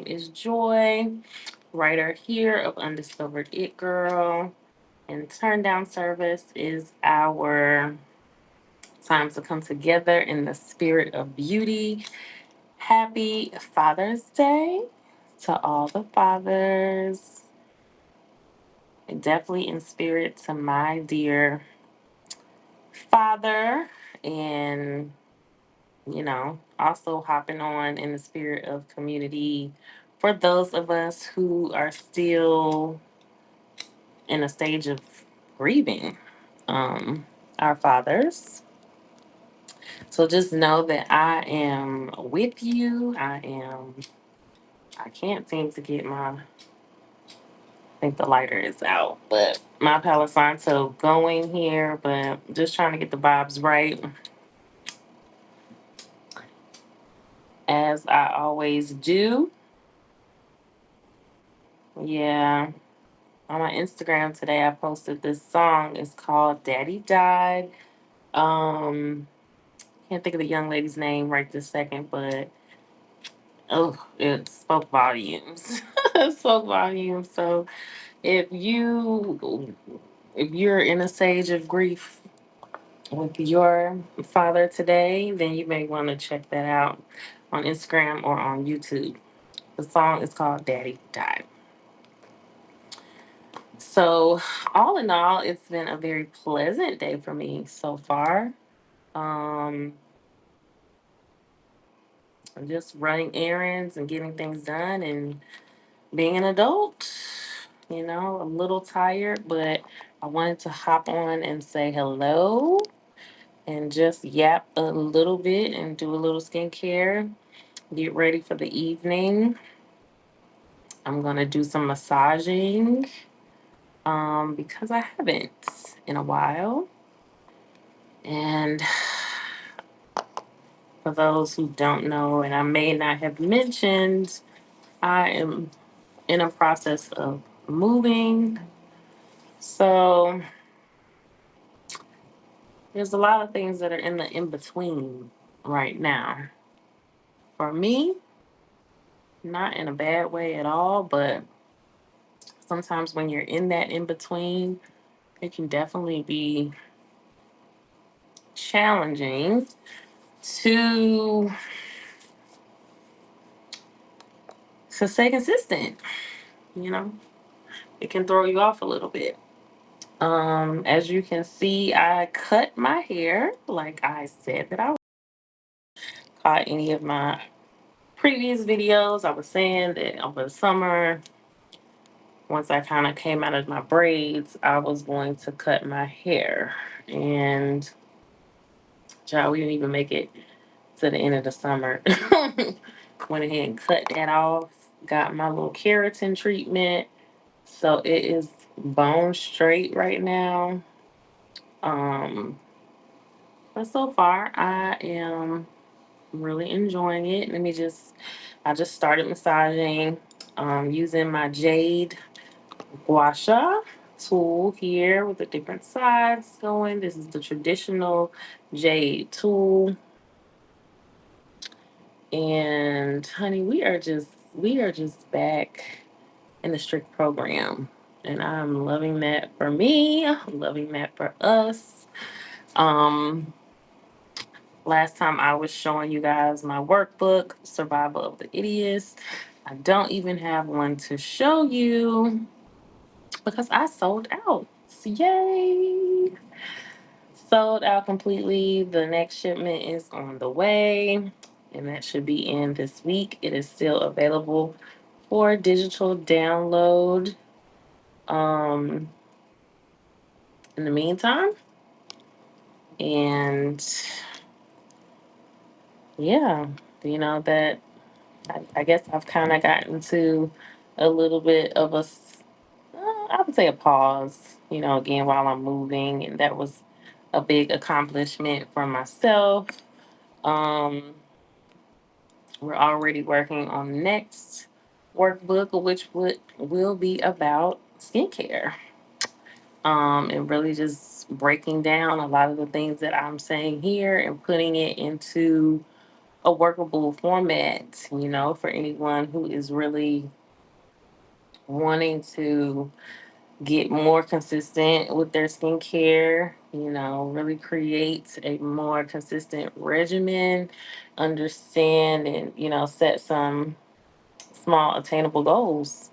Is Joy, writer here of Undiscovered It Girl. And Turn Down Service is our time to come together in the spirit of beauty. Happy Father's Day to all the fathers. And definitely in spirit to my dear father. And, also hopping on in the spirit of community for those of us who are still in a stage of grieving our fathers. So just know that I am with you. I can't seem to get I think the lighter is out, but my Palo Santo going here, but just trying to get the vibes right as I always do. Yeah. On my Instagram today, I posted this song. It's called Daddy Died. Um, can't think of the young lady's name right this second, but it spoke volumes. It spoke volumes. So if you if you're in a stage of grief with your father today, then you may want to check that out on Instagram or on YouTube. The song is called Daddy Died. So all in all, it's been a very pleasant day for me so far. Um, I'm just running errands and getting things done and being an adult, a little tired, but I wanted to hop on and say hello and just yap a little bit and do a little skincare, get ready for the evening. I'm going to do some massaging because I haven't in a while. And for those who don't know, and I may not have mentioned, I am in a process of moving. So there's a lot of things that are in the in between right now. For me, not in a bad way at all, but sometimes when you're in that in between, it can definitely be challenging to stay consistent. You know, it can throw you off a little bit. As you can see, I cut my hair like I said that I would. Caught any of my previous videos, I was saying that over the summer, once I kind of came out of my braids, I was going to cut my hair. And, child, we didn't even make it to the end of the summer. Went ahead and cut that off, got my little keratin treatment. So it is bone straight right now. Um, but so far, I am really enjoying it. I just started massaging using my jade gua sha tool here with the different sides going. This is the traditional jade tool. And honey, we are just back in the strict program. And I'm loving that for me, loving that for us. Um, Last time I was showing you guys my workbook, Survival of the Idiots. I don't even have one to show you because I sold out. Yay! Sold out completely. The next shipment is on the way, and that should be in this week. It is still available for digital download. Um, in the meantime, and yeah, that I guess I've kind of gotten to a little bit of I would say a pause, again, while I'm moving. And that was a big accomplishment for myself. Um, we're already working on the next workbook, which will be about skincare. And really just breaking down a lot of the things that I'm saying here and putting it into a workable format, for anyone who is really wanting to get more consistent with their skincare, really create a more consistent regimen, understand and, set some small attainable goals.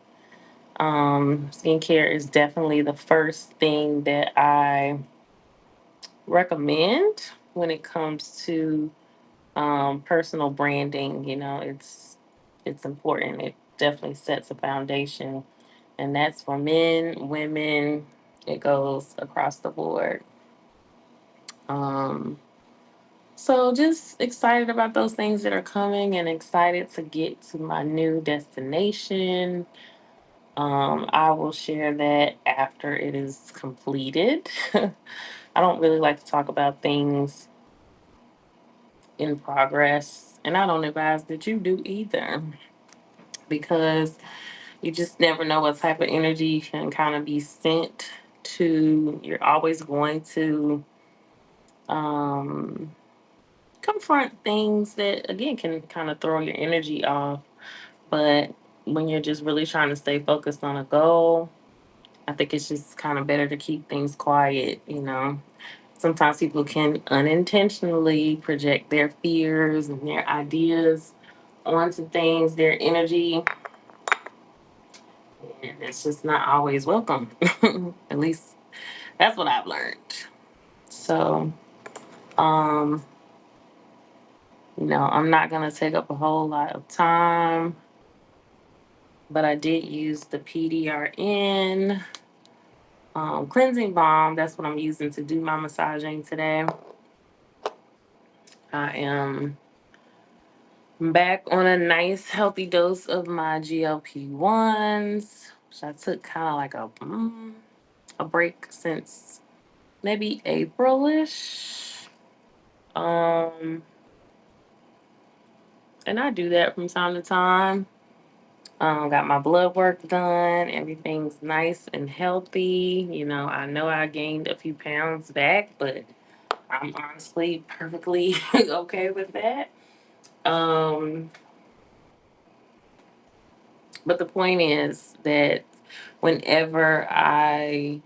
Skincare is definitely the first thing that I recommend when it comes to personal branding. It's important. It definitely sets a foundation, and that's for men, women. It goes across the board. Um, so just excited about those things that are coming, and excited to get to my new destination. I will share that after it is completed. I don't really like to talk about things in progress, and I don't advise that you do either, because you just never know what type of energy can kind of be sent to. You're always going to um, confront things that, again, can kind of throw your energy off. But when you're just really trying to stay focused on a goal, I think it's just kind of better to keep things quiet. Sometimes people can unintentionally project their fears and their ideas onto things, their energy, and it's just not always welcome. At least that's what I've learned. So, um, I'm not gonna take up a whole lot of time, but I did use the PDRN cleansing balm. That's what I'm using to do my massaging today. I am back on a nice healthy dose of my GLP-1s, which I took kind of like a break since maybe April-ish. Um, and I do that from time to time. Got my blood work done. Everything's nice and healthy. I know I gained a few pounds back, but I'm honestly perfectly okay with that. Um, but the point is that whenever I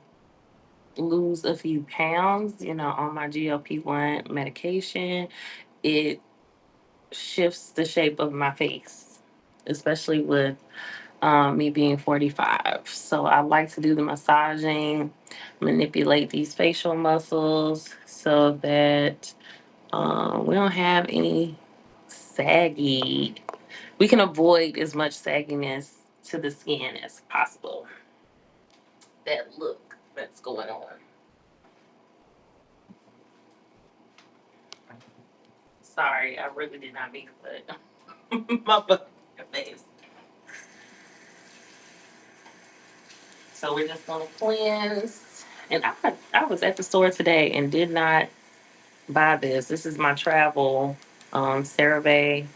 lose a few pounds, on my GLP-1 medication, it shifts the shape of my face, especially with me being 45. So I like to do the massaging, manipulate these facial muscles so that we don't have any saggy. We can avoid as much sagginess to the skin as possible. That look that's going on. Sorry, I really did not mean to put my butt in your face. So we're just gonna cleanse. And I was at the store today and did not buy this. This is my travel CeraVe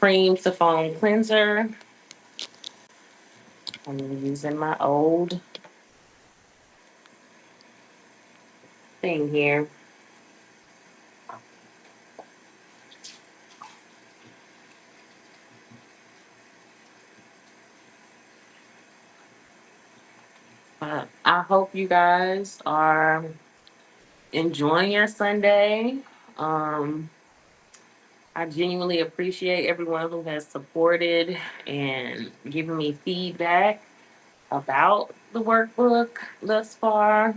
cream to foam cleanser. I'm using my old thing here. I hope you guys are enjoying your Sunday. Um, I genuinely appreciate everyone who has supported and given me feedback about the workbook thus far.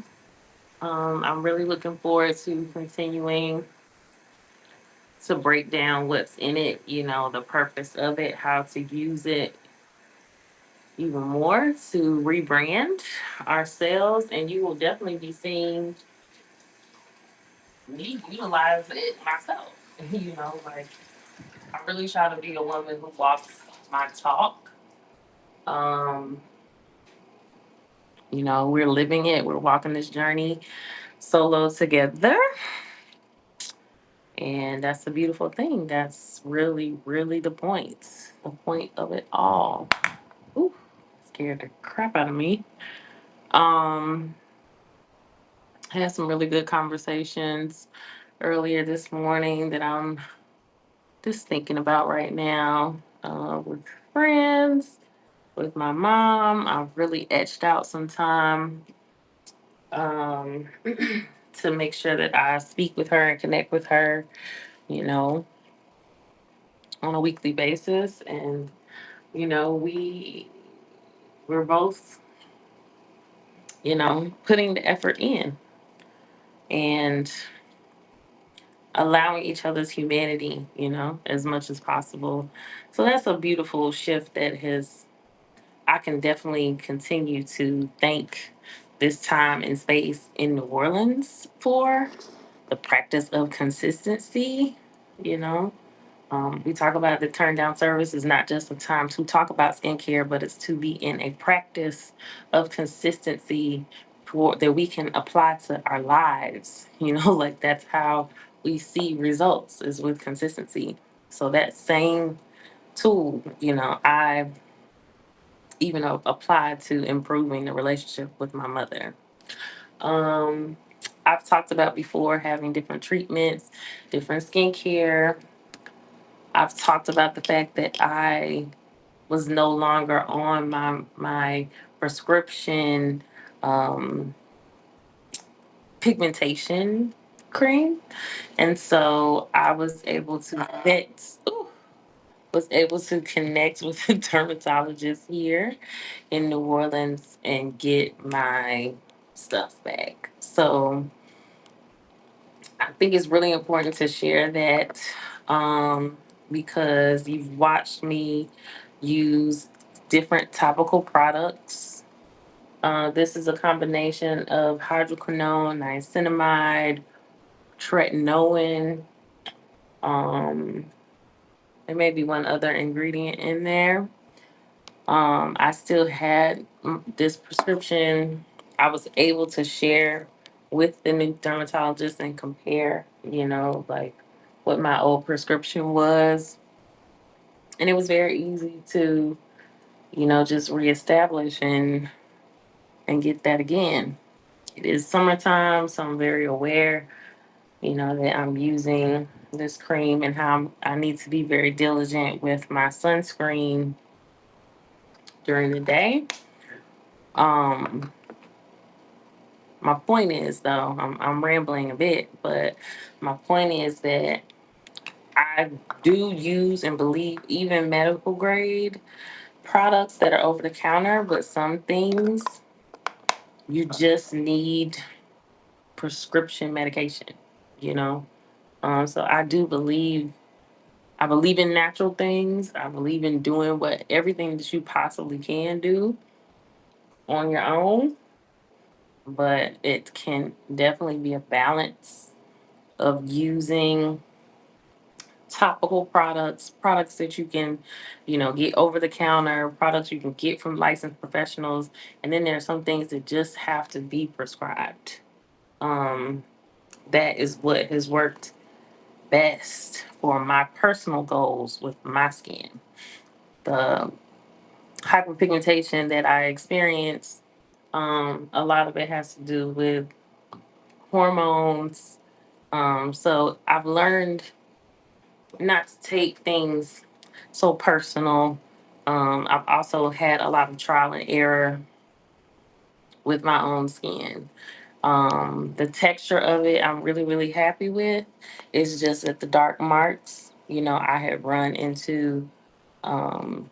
I'm really looking forward to continuing to break down what's in it, the purpose of it, how to use it even more to rebrand ourselves. And you will definitely be seeing me utilize it myself. Like, I really try to be a woman who walks my talk. Um, we're living it, we're walking this journey solo together. And that's a beautiful thing. That's really, really the point of it all. Ooh, scared the crap out of me. Um, had some really good conversations earlier this morning that I'm just thinking about right now, with friends, with my mom. I've really etched out some time, um, to make sure that I speak with her and connect with her, you know, on a weekly basis. And, we're both, putting the effort in and allowing each other's humanity, as much as possible. So that's a beautiful shift that I can definitely continue to thank this time and space in New Orleans for the practice of consistency. You know, we talk about the turn down service is not just a time to talk about skincare, but it's to be in a practice of consistency for that we can apply to our lives. Like that's how we see results is with consistency. So that same tool, I even applied to improving the relationship with my mother. Um, I've talked about before having different treatments, different skincare. I've talked about the fact that I was no longer on my prescription um, pigmentation cream, and so I was able to connect with a dermatologist here in New Orleans and get my stuff back. So I think it's really important to share that, because you've watched me use different topical products. This is a combination of hydroquinone, niacinamide, tretinoin. Um, there may be one other ingredient in there. I still had this prescription. I was able to share with the new dermatologist and compare, like what my old prescription was. And it was very easy to, just reestablish and get that again. It is summertime, so I'm very aware, that I'm using this cream and how I need to be very diligent with my sunscreen during the day. Um, My point is, though, I'm rambling a bit, but my point is that I do use and believe even medical grade products that are over the counter, but some things you just need prescription medication, you know? So I believe in natural things. I believe in doing everything that you possibly can do on your own, but it can definitely be a balance of using topical products, products that you can, get over the counter, products you can get from licensed professionals, and then there are some things that just have to be prescribed. Um, that is what has worked best for my personal goals with my skin. The hyperpigmentation that I experience, a lot of it has to do with hormones. So I've learned not to take things so personal. I've also had a lot of trial and error with my own skin. The texture of it, I'm really, really happy with. It's just that the dark marks, I had run into um,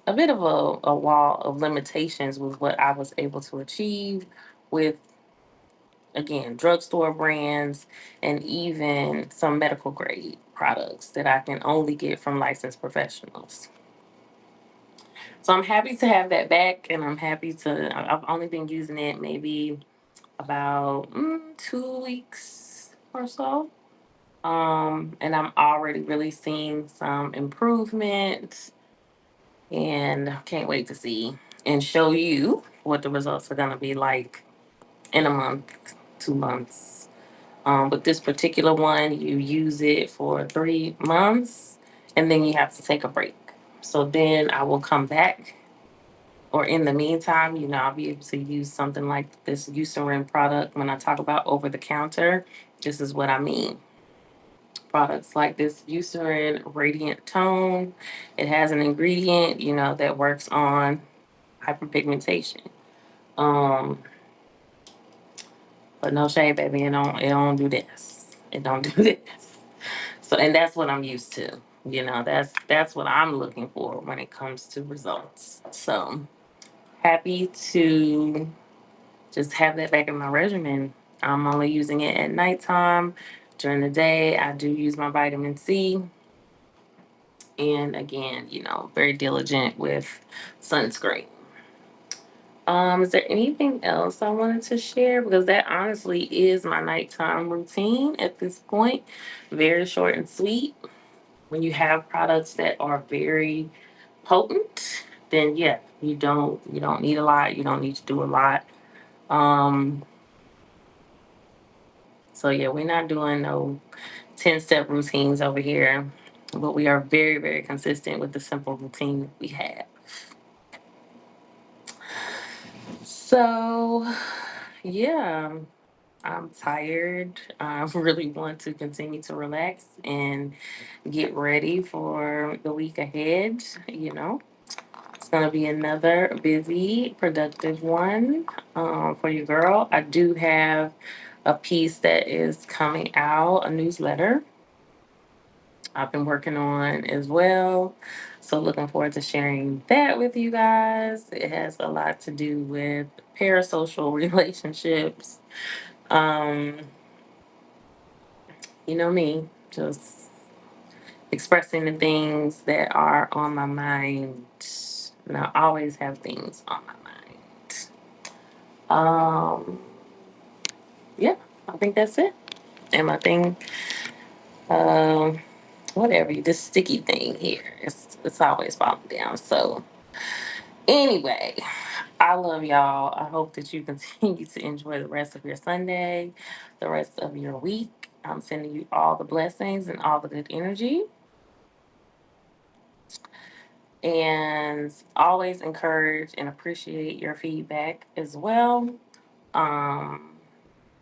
a bit of a wall of limitations with what I was able to achieve with, again, drugstore brands and even some medical grade products that I can only get from licensed professionals. So I'm happy to have that back, and I'm happy to. I've only been using it maybe about 2 weeks or so, and I'm already really seeing some improvement, and can't wait to see and show you what the results are gonna be like in a month, 2 months. But this particular one, you use it for 3 months, and then you have to take a break. So then I will come back, or in the meantime, I'll be able to use something like this Eucerin product. When I talk about over the counter, this is what I mean. products like this Eucerin Radiant Tone. It has an ingredient, that works on hyperpigmentation. Um, but no shade, baby. It don't do this. It don't do this. So, and that's what I'm used to. That's what I'm looking for when it comes to results. So happy to just have that back in my regimen. I'm only using it at nighttime. During the day, I do use my vitamin C. And again, very diligent with sunscreen. Is there anything else I wanted to share? Because that honestly is my nighttime routine at this point. Very short and sweet. When you have products that are very potent, then yeah, you don't need a lot. You don't need to do a lot. Um, so yeah, we're not doing no 10-step routines over here, but we are very, very consistent with the simple routine we have. So yeah, I'm tired. I really want to continue to relax and get ready for the week ahead. It's going to be another busy, productive one for your girl. I do have a piece that is coming out, a newsletter I've been working on as well. So, looking forward to sharing that with you guys. It has a lot to do with parasocial relationships. Um, you know me, just expressing the things that are on my mind. And I always have things on my mind. Um, yeah, I think that's it. And my thing, um, whatever, this sticky thing here, it's always falling down. So anyway, I love y'all. I hope that you continue to enjoy the rest of your Sunday, the rest of your week. I'm sending you all the blessings and all the good energy. And always encourage and appreciate your feedback as well, um,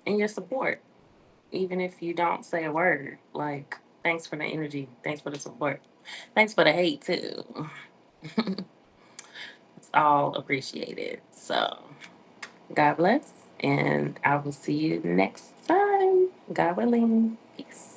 and your support. Even if you don't say a word, like, thanks for the energy, thanks for the support, thanks for the hate too. It's all appreciated. So, God bless, and I will see you next time. God willing. Peace.